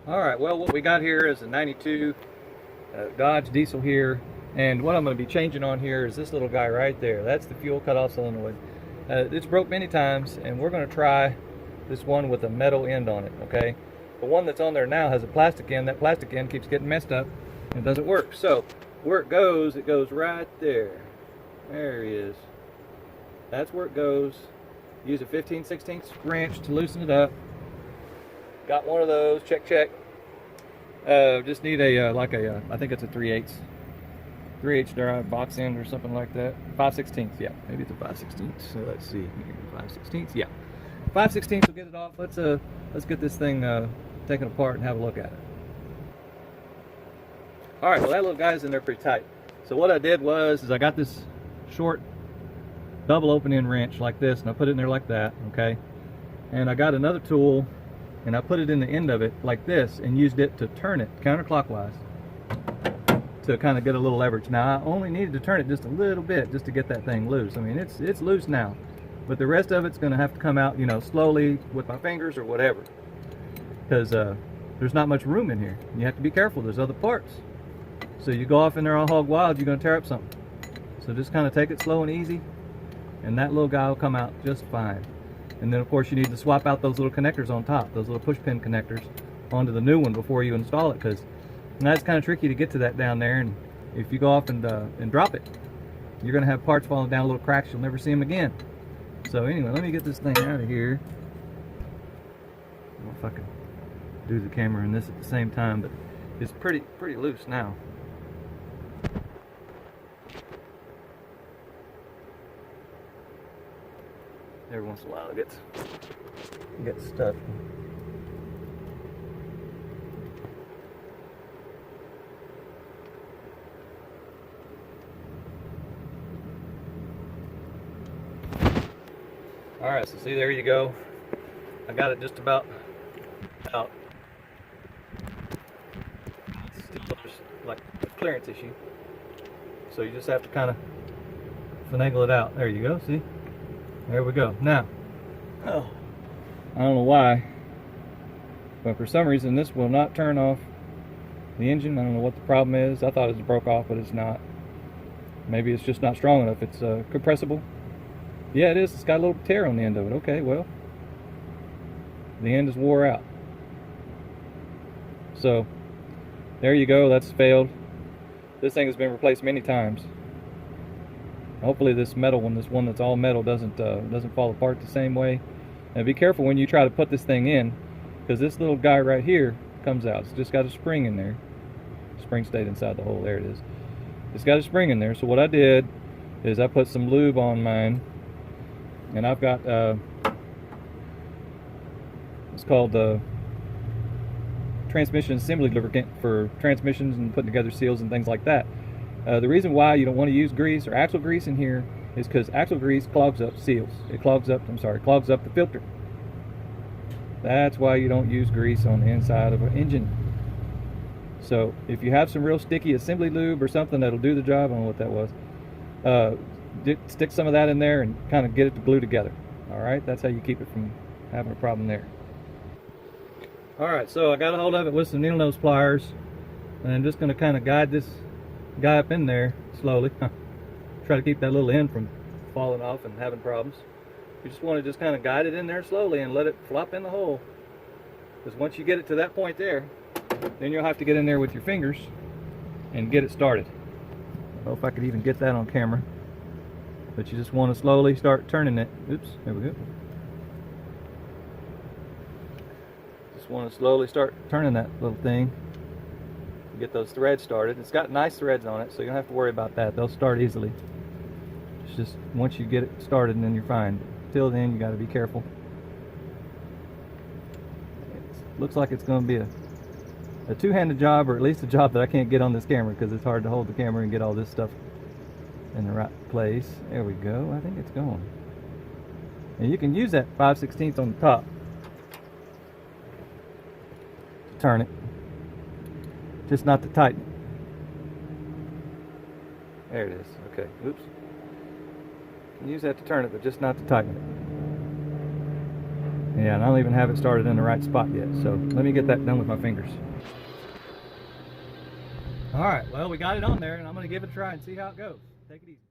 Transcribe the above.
Alright, well, what we got here is a 92 Dodge diesel here, and what I'm going to be changing on here is this little guy right there. That's the fuel cutoff solenoid. It's broke many times, and we're going to try this one with a metal end on it, okay? The one that's on there now has a plastic end. That plastic end keeps getting messed up and doesn't work. So where it goes right there. There he is. That's where it goes. Use a 15/16 wrench to loosen it up. Got one of those. Check, check. Just need a I think it's a 3/8 drive box end or something like that. 5/16. Yeah, maybe it's a 5/16. So let's see. 5/16. Yeah, 5/16 will get it off. Let's get this thing taken apart and have a look at it. All right. Well, that little guy's in there pretty tight. So what I did was I got this short double open-end wrench like this, and I put it in there like that. Okay. And I got another tool, and I put it in the end of it like this and used it to turn it counterclockwise to kind of get a little leverage. Now I only needed to turn it just a little bit just to get that thing loose. I mean, it's loose now, but the rest of it's going to have to come out, you know, slowly with my fingers or whatever, because there's not much room in here. You have to be careful. There's other parts. So you go off in there all hog wild, you're going to tear up something. So just kind of take it slow and easy, and that little guy will come out just fine. And then of course you need to swap out those little connectors on top, those little push pin connectors, onto the new one before you install it, because that's kind of tricky to get to that down there, and if you go off and drop it, you're going to have parts falling down, little cracks, you'll never see them again. So anyway, let me get this thing out of here. I don't know if I can do the camera and this at the same time, but it's pretty loose now. Every once in a while it gets stuck. Alright, so see, there you go. I got it just about out. Still like a clearance issue. So you just have to kind of finagle it out. There you go, see? There we go. Now, I don't know why, but for some reason this will not turn off the engine. I don't know what the problem is. I thought it was broke off, but it's not. Maybe it's just not strong enough. It's compressible. Yeah, it is. It's got a little tear on the end of it. Okay, well, the end is wore out. So, there you go. That's failed. This thing has been replaced many times. Hopefully this metal one, this one that's all metal, doesn't fall apart the same way. And be careful when you try to put this thing in, because this little guy right here comes out. It's just got a spring in there. Spring stayed inside the hole. There it is. It's got a spring in there. So what I did is I put some lube on mine, and I've got it's called transmission assembly lubricant for transmissions and putting together seals and things like that. The reason why you don't want to use grease or axle grease in here is because axle grease clogs up seals. It clogs up the filter. That's why you don't use grease on the inside of an engine. So if you have some real sticky assembly lube or something that'll do the job, I don't know what that was, stick some of that in there and kind of get it to glue together. Alright, that's how you keep it from having a problem there. Alright, so I got a hold of it with some needle nose pliers, and I'm just going to kind of guide this guy up in there slowly. Try to keep that little end from falling off and having problems. You just want to just kind of guide it in there slowly and let it flop in the hole, because once you get it to that point there, then you'll have to get in there with your fingers and get it started. I don't know if I could even get that on camera, but you just want to slowly start turning it. Oops, there we go. Just want to slowly start turning that little thing. Get those threads started. It's got nice threads on it, so you don't have to worry about that. They'll start easily. It's just once you get it started, and then you're fine. Till then, you got to be careful. It looks like it's going to be a two-handed job, or at least a job that I can't get on this camera, because it's hard to hold the camera and get all this stuff in the right place. There we go. I think it's going. And you can use that 5/16 on the top to turn it. Just not to tighten it. There it is. Okay. Oops. You can use that to turn it, but just not to tighten Yeah, and I don't even have it started in the right spot yet. So let me get that done with my fingers. All right, well, we got it on there, and I'm going to give it a try and see how it goes. Take it easy.